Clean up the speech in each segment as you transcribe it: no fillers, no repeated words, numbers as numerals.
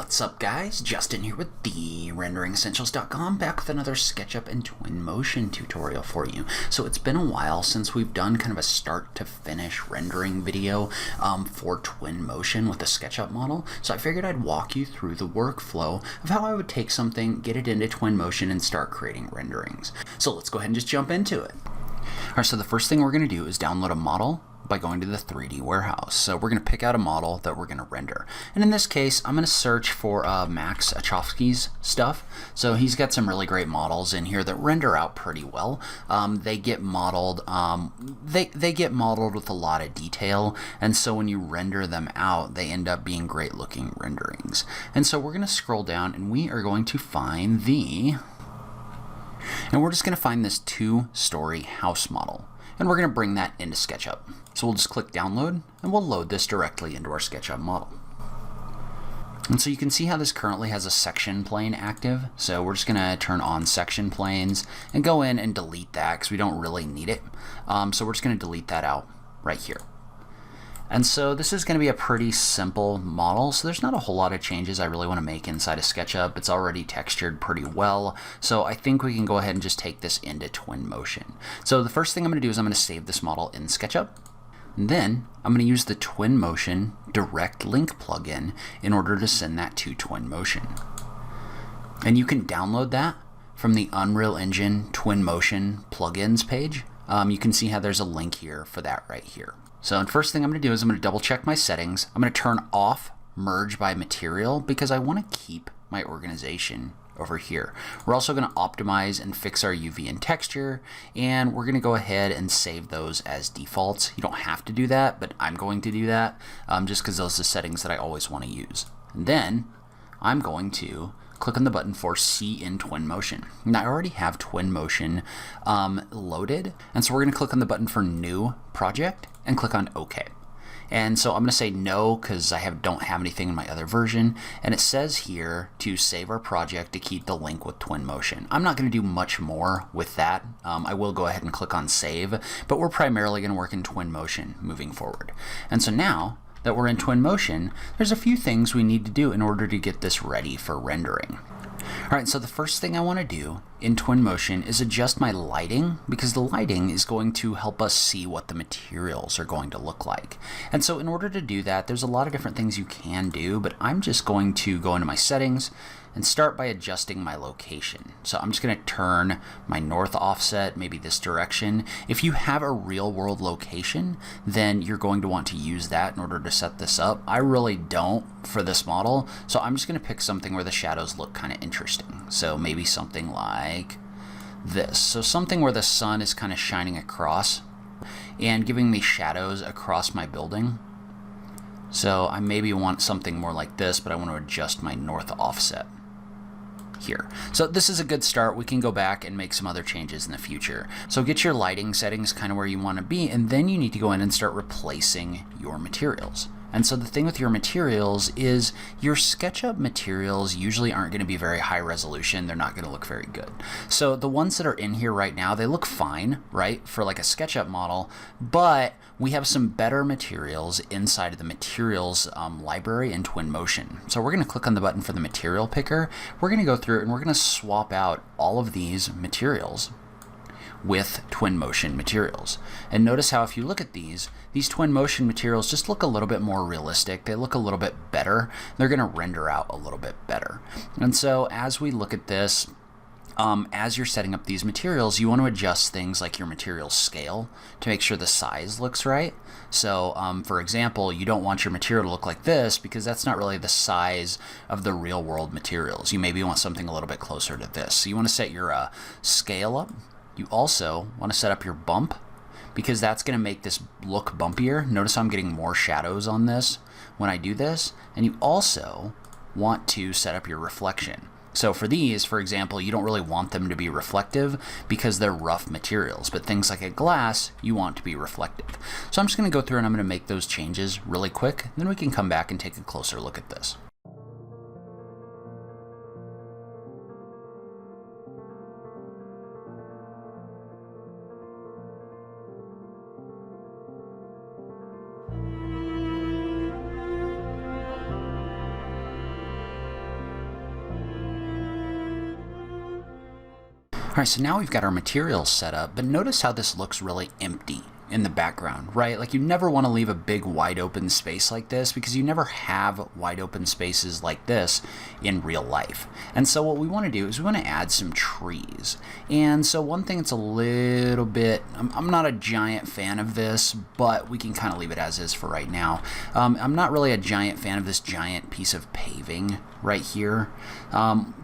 What's up guys, Justin here with the RenderingEssentials.com, back with another SketchUp and Twinmotion tutorial for you. So it's been a while since we've done kind of a start to finish rendering video for Twinmotion with the SketchUp model. So I figured I'd walk you through the workflow of how I would take something, get it into Twinmotion, and start creating renderings. So let's go ahead and just jump into it. Alright, so the first thing we're going to do is download a model by going to the 3D warehouse. So we're going to pick out a model that we're going to render. And in this case, I'm going to search for Max Achofsky's stuff. So he's got some really great models in here that render out pretty well. They get modeled, they get modeled with a lot of detail. And so when you render them out, they end up being great looking renderings. And so we're going to scroll down and we are going to find and we're just going to find this 2-story house model. And we're going to bring that into SketchUp. So we'll just click download and we'll load this directly into our SketchUp model. And so you can see how this currently has a section plane active. So we're just going to turn on section planes and go in and delete that because we don't really need it. So we're just going to delete that out right here. And so this is going to be a pretty simple model, so there's not a whole lot of changes I really want to make inside of SketchUp. It's already textured pretty well, so I think we can go ahead and just take this into Twinmotion. So the first thing I'm going to do is I'm going to save this model in SketchUp. And then I'm going to use the Twinmotion direct link plugin in order to send that to Twinmotion. And you can download that from the Unreal Engine Twinmotion plugins page. You can see how there's a link here for that right here. So the first thing I'm going to do is I'm going to double check my settings. I'm going to turn off merge by material because I want to keep my organization over here. We're also going to optimize and fix our UV and texture, and we're going to go ahead and save those as defaults. You don't have to do that, but I'm going to do that just because those are the settings that I always want to use. And then I'm going to click on the button for See in Twinmotion. Now I already have Twinmotion loaded, and so we're going to click on the button for New Project and click on OK. And so I'm going to say no because I don't have anything in my other version, and it says here to save our project to keep the link with Twinmotion. I'm not going to do much more with that. I will go ahead and click on Save, but we're primarily going to work in Twinmotion moving forward. And so now that we're in Twinmotion, there's a few things we need to do in order to get this ready for rendering. Alright, so the first thing I want to do in Twinmotion is adjust my lighting, because the lighting is going to help us see what the materials are going to look like. And so in order to do that, there's a lot of different things you can do, but I'm just going to go into my settings and start by adjusting my location. So I'm just going to turn my north offset, maybe this direction. If you have a real world location, then you're going to want to use that in order to set this up. I really don't for this model, so I'm just going to pick something where the shadows look kind of interesting. So maybe something like this. So something where the sun is kind of shining across and giving me shadows across my building. So I maybe want something more like this, but I want to adjust my north offset here. So this is a good start. We can go back and make some other changes in the future. So get your lighting settings kind of where you want to be, and then you need to go in and start replacing your materials. And so the thing with your materials is your SketchUp materials usually aren't going to be very high resolution. They're not going to look very good. So the ones that are in here right now, they look fine, right, for like a SketchUp model, but we have some better materials inside of the materials library in Twinmotion. So we're going to click on the button for the material picker. We're going to go through and we're going to swap out all of these materials with Twinmotion materials. And notice how if you look at these Twinmotion materials just look a little bit more realistic. They look a little bit better. They're going to render out a little bit better. And so as we look at this, as you're setting up these materials, you want to adjust things like your material scale to make sure the size looks right. So for example, you don't want your material to look like this because that's not really the size of the real world materials. You maybe want something a little bit closer to this. So you want to set your scale up. You also want to set up your bump because that's going to make this look bumpier. Notice I'm getting more shadows on this when I do this. And you also want to set up your reflection. So for these, for example, you don't really want them to be reflective because they're rough materials, but things like a glass, you want to be reflective. So I'm just going to go through and I'm going to make those changes really quick. Then we can come back and take a closer look at this. All right, so now we've got our materials set up, but notice how this looks really empty in the background, right? Like you never want to leave a big wide open space like this because you never have wide open spaces like this in real life. And so what we want to do is we want to add some trees. And so one thing that's a little bit, I'm not a giant fan of this, but we can kind of leave it as is for right now. I'm not really a giant fan of this giant piece of paving right here.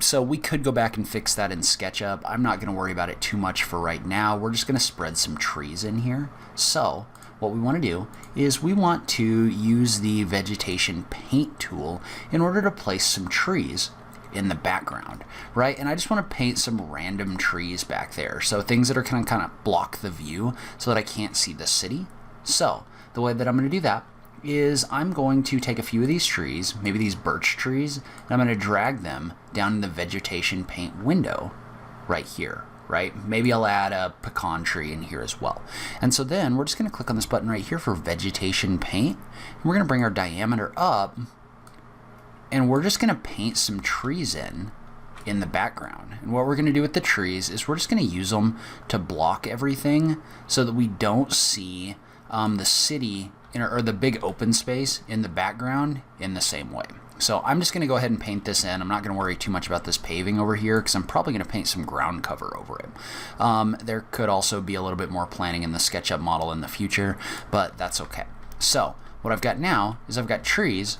So we could go back and fix that in SketchUp. I'm not going to worry about it too much for right now. We're just going to spread some trees in here. So what we want to do is we want to use the vegetation paint tool in order to place some trees in the background, right? And I just want to paint some random trees back there. So things that are kind of block the view so that I can't see the city. So the way that I'm going to do that is I'm going to take a few of these trees, maybe these birch trees, and I'm going to drag them down in the vegetation paint window right here, right? Maybe I'll add a pecan tree in here as well. And so then we're just going to click on this button right here for vegetation paint, and we're going to bring our diameter up, and we're just going to paint some trees in the background. And what we're going to do with the trees is we're just going to use them to block everything so that we don't see the city or the big open space in the background in the same way. So I'm just going to go ahead and paint this in. I'm not going to worry too much about this paving over here because I'm probably going to paint some ground cover over it. There could also be a little bit more planning in the SketchUp model in the future, but that's okay. So what I've got now is I've got trees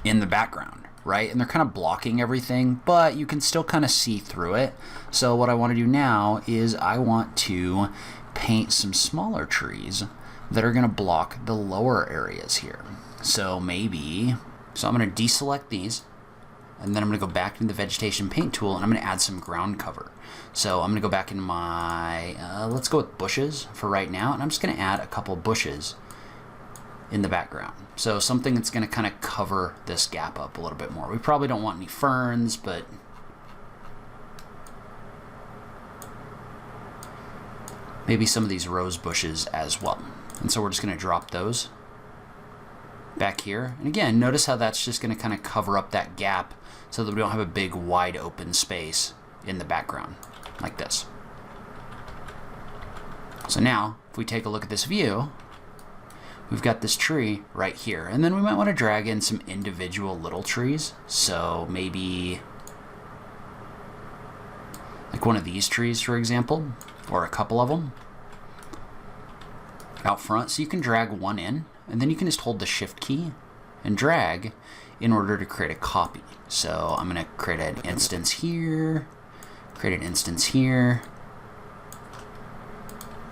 in the background, right? And they're kind of blocking everything, but you can still kind of see through it. So what I want to do now is I want to paint some smaller trees that are going to block the lower areas here. So I'm going to deselect these, and then I'm going to go back into the vegetation paint tool, and I'm going to add some ground cover. So I'm going to go back into my, let's go with bushes for right now, and I'm just going to add a couple bushes in the background. So something that's going to kind of cover this gap up a little bit more. We probably don't want any ferns, but maybe some of these rose bushes as well. And so we're just going to drop those back here. And again, notice how that's just going to kind of cover up that gap so that we don't have a big wide open space in the background like this. So now, if we take a look at this view, we've got this tree right here. And then we might want to drag in some individual little trees. So maybe like one of these trees, for example, or a couple of them out front. So you can drag one in, and then you can just hold the shift key and drag in order to create a copy. So I'm going to create an instance here, create an instance here,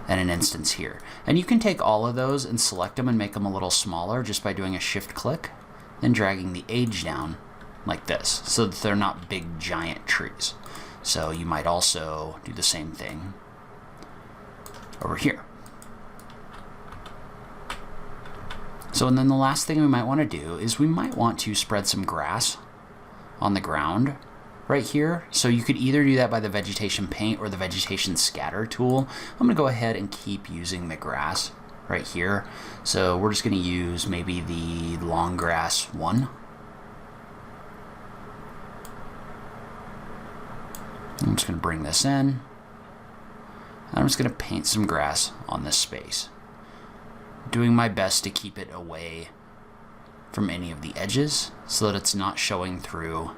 and an instance here. And you can take all of those and select them and make them a little smaller just by doing a shift click, then dragging the age down like this so that they're not big giant trees. So you might also do the same thing over here. So, and then the last thing we might want to do is we might want to spread some grass on the ground right here. So you could either do that by the vegetation paint or the vegetation scatter tool. I'm going to go ahead and keep using the grass right here. So we're just going to use maybe the long grass one. I'm just going to bring this in. I'm just going to paint some grass on this space, doing my best to keep it away from any of the edges so that it's not showing through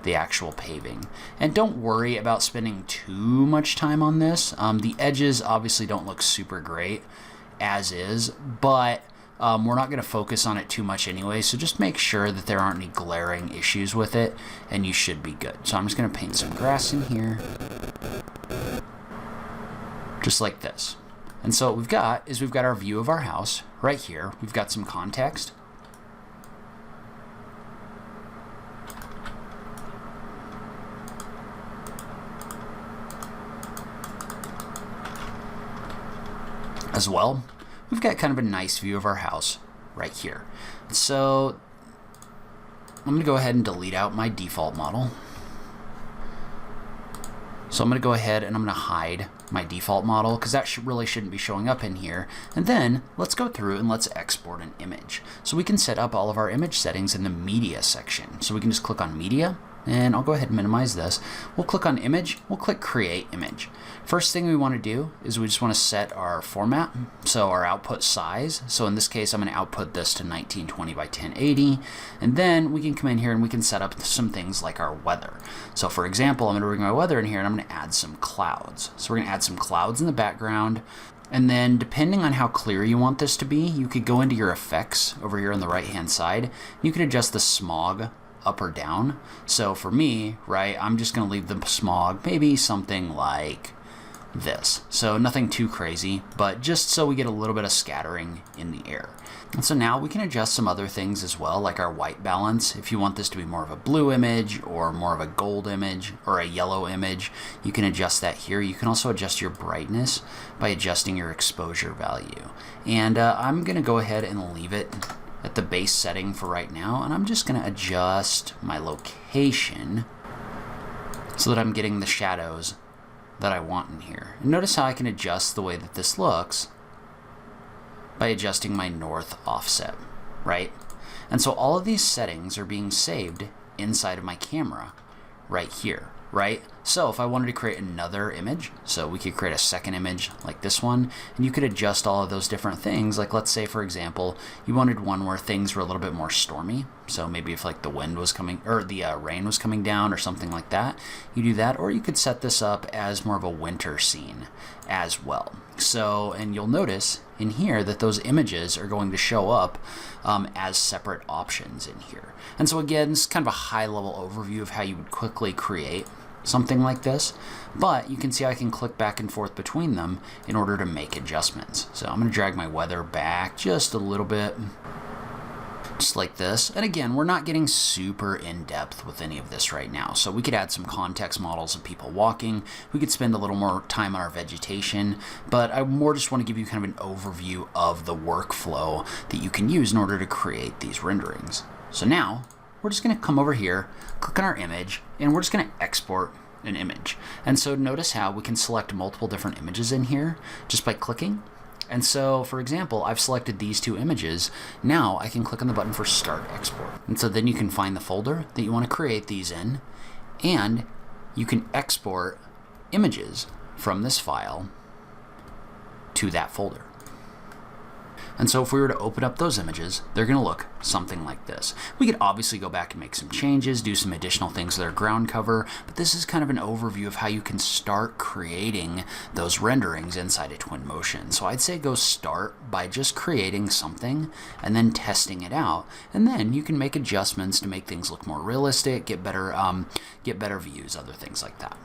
the actual paving. And don't worry about spending too much time on this. The edges obviously don't look super great as is, but we're not going to focus on it too much anyway, so just make sure that there aren't any glaring issues with it, and you should be good. So I'm just going to paint some grass in here, just like this. And so what we've got is we've got our view of our house right here. We've got some context. As well, we've got kind of a nice view of our house right here. So I'm going to go ahead and delete out my default model. So I'm going to go ahead and I'm going to hide my default model because that really shouldn't be showing up in here. And then let's go through and let's export an image. So we can set up all of our image settings in the media section. So we can just click on media, And I'll go ahead and minimize this. We'll click on image, we'll click create image. First thing we want to do is we just want to set our format, so our output size. So in this case, I'm going to output this to 1920 by 1080. And then we can come in here and we can set up some things like our weather. So for example, I'm going to bring my weather in here and I'm going to add some clouds. So we're going to add some clouds in the background. And then depending on how clear you want this to be, you could go into your effects over here on the right hand side. You could adjust the smog up or down. So for me, right, I'm just going to leave the smog maybe something like this. So nothing too crazy, but just so we get a little bit of scattering in the air. And so now we can adjust some other things as well, like our white balance. If you want this to be more of a blue image or more of a gold image or a yellow image, you can adjust that here. You can also adjust your brightness by adjusting your exposure value. And I'm going to go ahead and leave it at the base setting for right now, and I'm just going to adjust my location so that I'm getting the shadows that I want in here. And notice how I can adjust the way that this looks by adjusting my north offset, right? And so all of these settings are being saved inside of my camera right here, right? So if I wanted to create another image, so we could create a second image like this one, and you could adjust all of those different things. Like let's say, for example, you wanted one where things were a little bit more stormy. So maybe if like the wind was coming, or the rain was coming down or something like that, you do that. Or you could set this up as more of a winter scene as well. So, and you'll notice in here that those images are going to show up as separate options in here. And so again, it's kind of a high level overview of how you would quickly create something like this, but you can see I can click back and forth between them in order to make adjustments. So I'm going to drag my weather back just a little bit, just like this. And again, we're not getting super in depth with any of this right now. So we could add some context models of people walking. We could spend a little more time on our vegetation, but I more just want to give you kind of an overview of the workflow that you can use in order to create these renderings. So now we're just going to come over here, click on our image, and we're just going to export an image. And so notice how we can select multiple different images in here just by clicking. And so, for example, I've selected these two images. Now I can click on the button for Start Export. And so then you can find the folder that you want to create these in, and you can export images from this file to that folder. And so if we were to open up those images, they're going to look something like this. We could obviously go back and make some changes, do some additional things with our ground cover, but this is kind of an overview of how you can start creating those renderings inside of Twinmotion. So I'd say go start by just creating something and then testing it out, and then you can make adjustments to make things look more realistic, get better views, other things like that.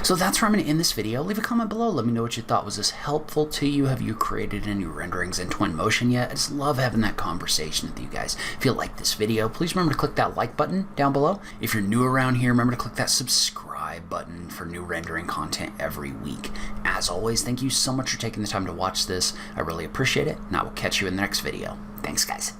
So that's where I'm going to end this video. Leave a comment below. Let me know what you thought. Was this helpful to you? Have you created any renderings in Twinmotion yet? I just love having that conversation with you guys. If you like this video, please remember to click that like button down below. If you're new around here, remember to click that subscribe button for new rendering content every week. As always, thank you so much for taking the time to watch this. I really appreciate it, and I will catch you in the next video. Thanks, guys.